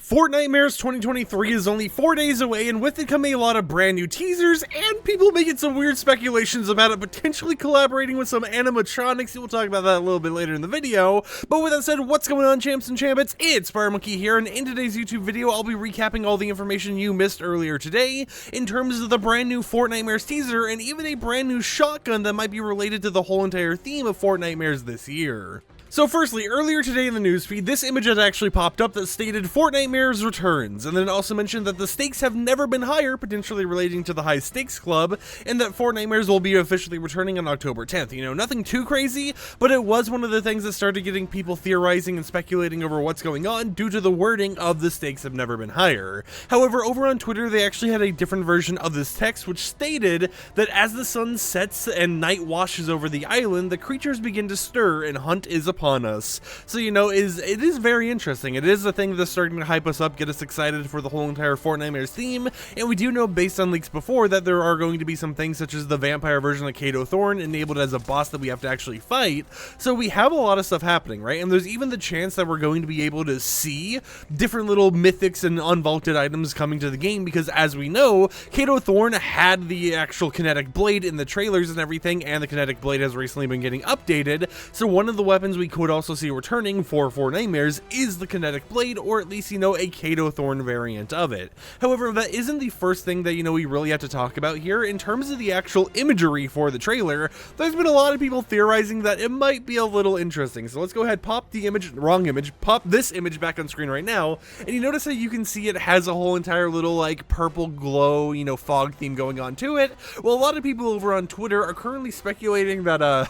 Fortnitemares 2023 is only 4 days away, and with it come a lot of brand new teasers and people making some weird speculations about it potentially collaborating with some animatronics. We'll talk about that a little bit later in the video. But with that said, what's going on, champs and champions? It's FireMonkey here, and in today's YouTube video, I'll be recapping all the information you missed earlier today in terms of the brand new Fortnitemares teaser and even a brand new shotgun that might be related to the whole entire theme of Fortnitemares this year. So firstly, earlier today in the newsfeed, this image had actually popped up that stated Fortnitemares returns, and then it also mentioned that the stakes have never been higher, potentially relating to the High Stakes Club, and that Fortnitemares will be officially returning on October 10th. You know, nothing too crazy, but it was one of the things that started getting people theorizing and speculating over what's going on due to the wording of the stakes have never been higher. However, over on Twitter, they actually had a different version of this text, which stated that as the sun sets and night washes over the island, the creatures begin to stir and hunt is upon us. So, you know, it is very interesting. It is a thing that's starting to hype us up, get us excited for the whole entire Fortnitemares theme, and we do know based on leaks before that there are going to be some things such as the vampire version of Kato Thorn enabled as a boss that we have to actually fight. So we have a lot of stuff happening, right? And there's even the chance that we're going to be able to see different little mythics and unvaulted items coming to the game, because as we know, Kato Thorn had the actual kinetic blade in the trailers and everything, and the kinetic blade has recently been getting updated. So one of the weapons we could also see returning for Fortnitemares is the kinetic blade, or at least, you know, a Kato Thorn variant of it. However, that isn't the first thing that, you know, we really have to talk about here. In terms of the actual imagery for the trailer, there's been a lot of people theorizing that it might be a little interesting. So let's go ahead, pop the image, pop this image back on screen right now, and you notice that you can see it has a whole entire little like purple glow, you know, fog theme going on to it. Well, a lot of people over on Twitter are currently speculating that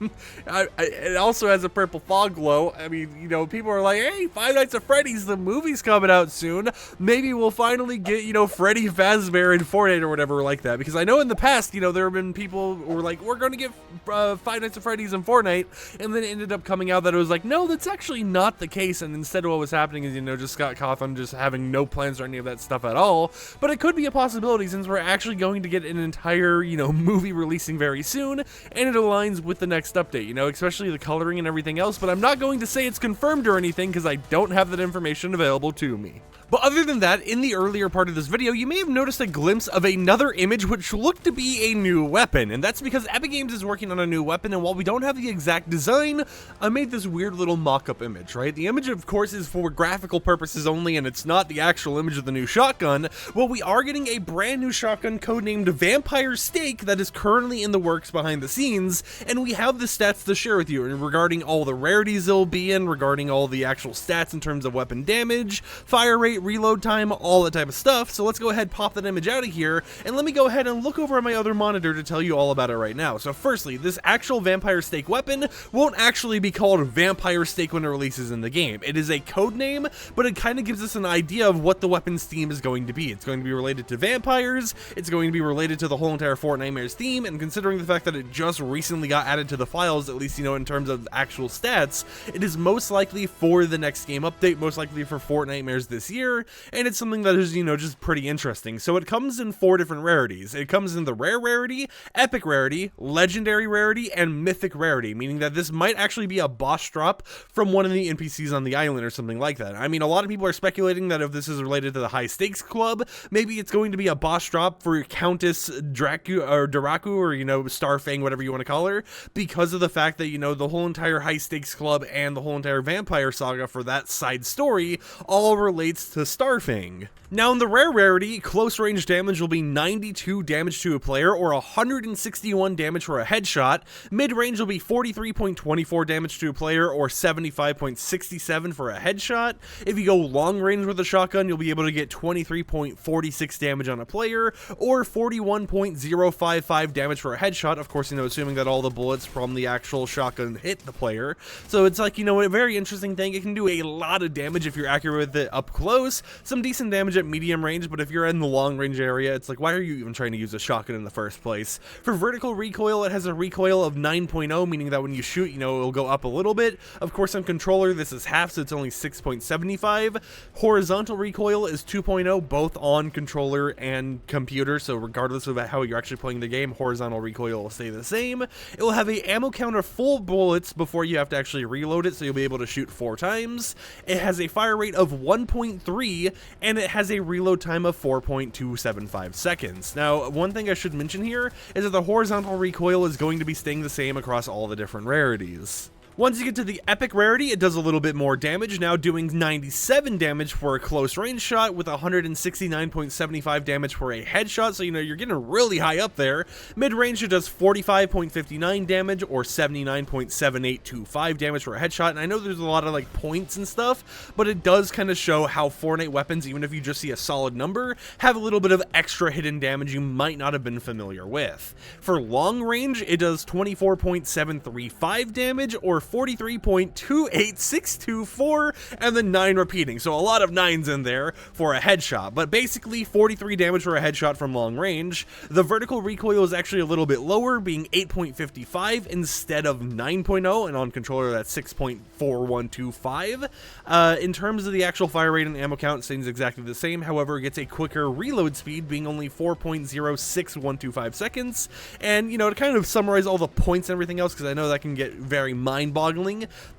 it also has a purple fog glow. I mean, you know, people are like, hey, Five Nights at Freddy's, the movie's coming out soon. Maybe we'll finally get, you know, Freddy Fazbear in Fortnite or whatever like that. Because I know in the past, you know, there have been people who were like, we're going to get Five Nights at Freddy's in Fortnite. And then it ended up coming out that it was like, no, that's actually not the case. And instead what was happening is, you know, just Scott Cawthon just having no plans or any of that stuff at all. But it could be a possibility since we're actually going to get an entire, you know, movie releasing very soon. And it aligns with the next update, you know, especially the coloring and everything else, but I'm not going to say it's confirmed or anything because I don't have that information available to me. But other than that, in the earlier part of this video, you may have noticed a glimpse of another image which looked to be a new weapon, and that's because Epic Games is working on a new weapon, and while we don't have the exact design, I made this weird little mock-up image, right? The image, of course, is for graphical purposes only, and it's not the actual image of the new shotgun. Well, we are getting a brand new shotgun codenamed Vampire Stake that is currently in the works behind the scenes, and we have the stats to share with you regarding all the rarities they'll be in, regarding all the actual stats in terms of weapon damage, fire rate, reload time, all that type of stuff. So let's go ahead, pop that image out of here, and let me go ahead and look over at my other monitor to tell you all about it right now. So firstly, this actual Vampire Stake weapon won't actually be called Vampire Stake when it releases in the game. It is a code name, but it kind of gives us an idea of what the weapon's theme is going to be. It's going to be related to vampires, it's going to be related to the whole entire Fortnitemares theme, and considering the fact that it just recently got added to the files, at least, you know, in terms of actual stats, it is most likely for the next game update, most likely for Fortnitemares this year, and it's something that is, you know, just pretty interesting. So it comes in 4 different rarities. It comes in the rare rarity, epic rarity, legendary rarity, and mythic rarity, meaning that this might actually be a boss drop from one of the NPCs on the island or something like that. I mean, a lot of people are speculating that if this is related to the High Stakes Club, maybe it's going to be a boss drop for Countess Daraku, or, you know, Starfang, whatever you want to call her, because of the fact that, you know, the whole entire High Stakes Club and the whole entire vampire saga for that side story all relates to Starfang. Now, in the rare rarity, close range damage will be 92 damage to a player, or 161 damage for a headshot. Mid range will be 43.24 damage to a player, or 75.67 for a headshot. If you go long range with a shotgun, you'll be able to get 23.46 damage on a player, or 41.055 damage for a headshot. Of course, you know, assuming that all the bullets from the actual shotgun hit the player. So it's like, you know, a very interesting thing. It can do a lot of damage if you're accurate with it up close, some decent damage at medium range, but if you're in the long range area, it's like, why are you even trying to use a shotgun in the first place? For vertical recoil, it has a recoil of 9.0, meaning that when you shoot, you know, it'll go up a little bit. Of course, on controller, this is half, so it's only 6.75. Horizontal recoil is 2.0, both on controller and computer, so regardless of how you're actually playing the game, horizontal recoil will stay the same. It will have a a ammo count of full bullets before you have to actually reload it, so you'll be able to shoot 4 times. It has a fire rate of 1.3, and it has a reload time of 4.275 seconds. Now, one thing I should mention here is that the horizontal recoil is going to be staying the same across all the different rarities. Once you get to the epic rarity, it does a little bit more damage, now doing 97 damage for a close range shot with 169.75 damage for a headshot, so you're getting really high up there. Mid-range, it does 45.59 damage or 79.7825 damage for a headshot, and I know there's a lot of like points and stuff, but it does kind of show how Fortnite weapons, even if you just see a solid number, have a little bit of extra hidden damage you might not have been familiar with. For long range, it does 24.735 damage or 43.28624, and then 9 repeating, so a lot of 9s in there for a headshot, but basically 43 damage for a headshot from long range. The vertical recoil is actually a little bit lower, being 8.55 instead of 9.0, and on controller that's 6.4125. In terms of the actual fire rate and ammo count, it seems exactly the same, however it gets a quicker reload speed, being only 4.06125 seconds, and to kind of summarize all the points and everything else, because I know that can get very mind-boggling,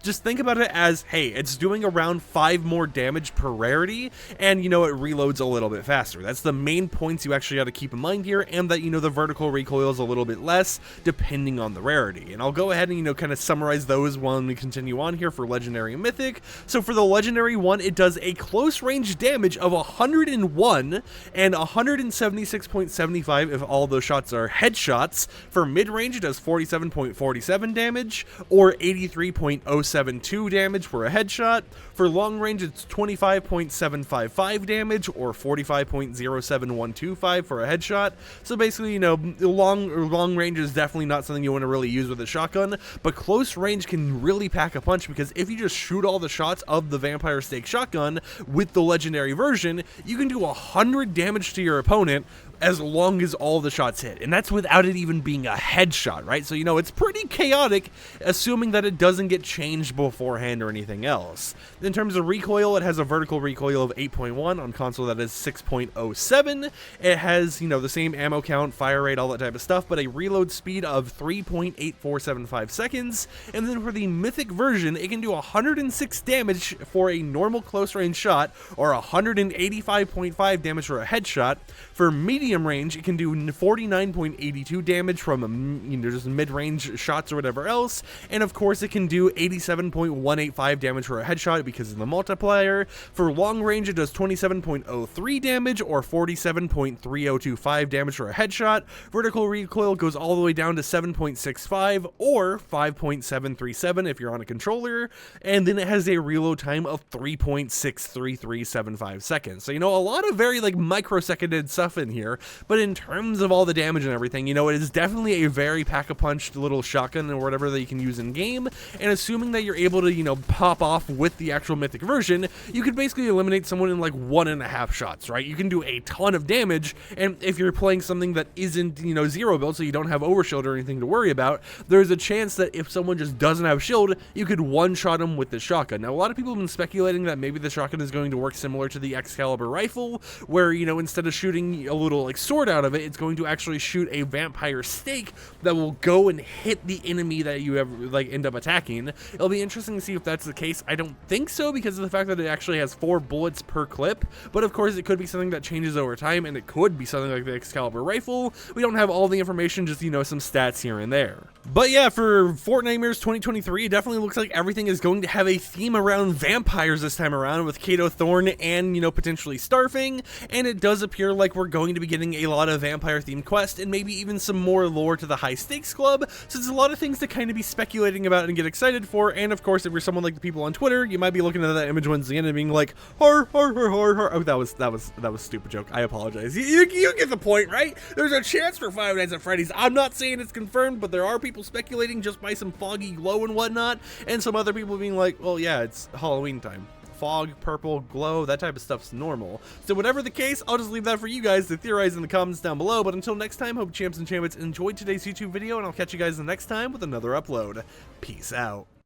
just think about it as, hey, it's doing around 5 more damage per rarity, and it reloads a little bit faster. That's the main points you actually got to keep in mind here, and that the vertical recoil is a little bit less depending on the rarity. And I'll go ahead and kind of summarize those when we continue on here for legendary and mythic. So for the legendary one, it does a close range damage of 101 and 176.75 if all those shots are headshots. For mid range, it does 47.47 damage or 83.072 damage for a headshot. For long range, it's 25.755 damage or 45.07125 for a headshot. So basically, long range is definitely not something you want to really use with a shotgun, but close range can really pack a punch, because if you just shoot all the shots of the Vampire Stake shotgun with the legendary version, you can do 100 damage to your opponent as long as all the shots hit, and that's without it even being a headshot, right? So it's pretty chaotic, assuming that it doesn't get changed beforehand or anything else. In terms of recoil, it has a vertical recoil of 8.1, on console that is 6.07. It has the same ammo count, fire rate, all that type of stuff, but a reload speed of 3.8475 seconds. And then for the mythic version, it can do 106 damage for a normal close range shot or 185.5 damage for a headshot. For medium range, it can do 49.82 damage from just mid-range shots or whatever else, and of course it can do 87.185 damage for a headshot because of the multiplier. For long range, it does 27.03 damage or 47.3025 damage for a headshot. Vertical recoil goes all the way down to 7.65 or 5.737 if you're on a controller, and then it has a reload time of 3.63375 seconds. So a lot of very microseconded stuff in here, but in terms of all the damage and everything, it is definitely a very pack-a-punch little shotgun or whatever that you can use in game, and assuming that you're able to pop off with the actual mythic version, you could basically eliminate someone in 1.5 shots, right? You can do a ton of damage, and if you're playing something that isn't zero build, so you don't have overshield or anything to worry about, there's a chance that if someone just doesn't have shield, you could one-shot them with the shotgun. Now, a lot of people have been speculating that maybe the shotgun is going to work similar to the Excalibur rifle, where instead of shooting a little sword out of it, it's going to actually shoot a vampire stake that will go and hit the enemy that you ever end up attacking. It'll be interesting to see if that's the case. I don't think so, because of the fact that it actually has 4 bullets per clip, but of course it could be something that changes over time, and it could be something like the Excalibur rifle. We don't have all the information, just some stats here and there. But yeah, for Fortnitemares 2023, it definitely looks like everything is going to have a theme around vampires this time around, with Kato Thorn and potentially Starfang, and it does appear like we're going to be getting a lot of vampire themed quests and maybe even some more lore to the High Stakes Club. So there's a lot of things to kind of be speculating about and get excited for. And of course, if you're someone like the people on Twitter, you might be looking at that image once again and being like, har har har har har. Oh, that was a stupid joke. I apologize. You get the point, right? There's a chance for Five Nights at Freddy's. I'm not saying it's confirmed, but there are people speculating just by some foggy glow and whatnot, and some other people being like, well, yeah, it's Halloween time. Fog, purple, glow, that type of stuff's normal. So whatever the case, I'll just leave that for you guys to theorize in the comments down below. But until next time, hope champs and champions enjoyed today's YouTube video, and I'll catch you guys the next time with another upload. Peace out.